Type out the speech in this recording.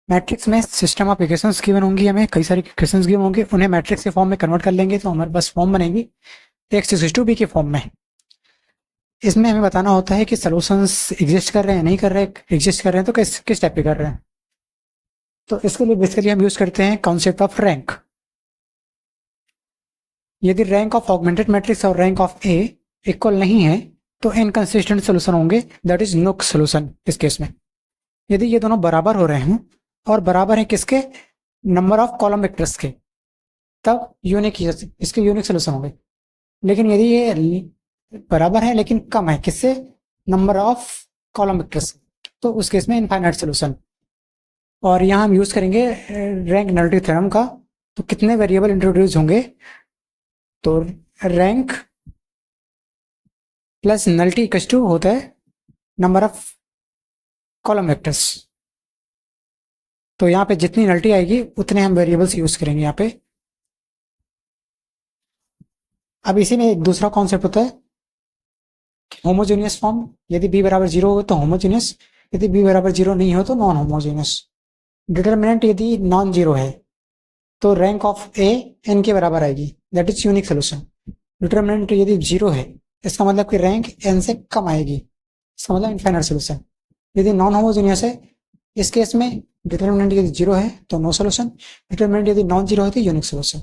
Matrix में system of equations given होंगी, हमें कई सारी इक्वेशंस गिवन होंगे, उन्हें मैट्रिक्स के फॉर्म में कन्वर्ट कर लेंगे तो हमारे पास फॉर्म बनेगी एक्स इज टू बी के फॉर्म में। इसमें हमें बताना होता है कि सॉल्यूशंस एग्जिस्ट कर रहे हैं नहीं कर रहे, एग्जिस्ट कर रहे हैं तो किस किस टाइप के कर रहे हैं। तो इसके लिए बेसिकली हम यूज करते हैं कॉन्सेप्ट ऑफ रैंक। यदि रैंक ऑफ ऑगमेंटेड मैट्रिक्स और रैंक ऑफ ए इक्वल नहीं है तो इनकंसिस्टेंट सोल्यूशन होंगे, दैट इज नुक सोल्यूशन इस केस में। यदि ये दोनों बराबर हो रहे हैं और बराबर है किसके, नंबर ऑफ कॉलम वेक्टर्स के, तब यूनिक, इसके यूनिक सोल्यूशन होंगे। लेकिन यदि ये बराबर है लेकिन कम है किससे, नंबर ऑफ कॉलम वेक्टर्स, तो उस केस में इनफाइनाइट सोल्यूशन। और यहाँ हम यूज करेंगे रैंक नलिटी थ्योरम का। तो कितने वेरिएबल इंट्रोड्यूस होंगे, तो rank plus nullity equals to होता है नंबर ऑफ कॉलम वेक्टर्स। तो यहाँ पे जितनी नलिटी आएगी उतने हम वेरिएबल्स यूज करेंगे यहाँ पे। अब इसी में एक दूसरा कॉन्सेप्ट होता है होमोजेनियस फॉर्म। यदि b बराबर 0 हो तो होमोजेनियस, यदि b बराबर 0 नहीं हो तो नॉन होमोजेनियस। डिटर्मिनेंट यदि नॉन जीरो है तो रैंक ऑफ ए एन के बराबर आएगी, that is unique solution. Determinant यदि 0 है इसका मतलब कि रैंक एन से कम आएगी, इसका मतलब इनफाइनाइट सोल्यूशन। यदि नॉन होमोजेनियस है इस केस में डिटर्मिनेंट यदि 0 है तो नो सोल्यूशन, डिटर्मिनेंट यदि नॉन जीरो है तो यूनिक सोल्यूशन।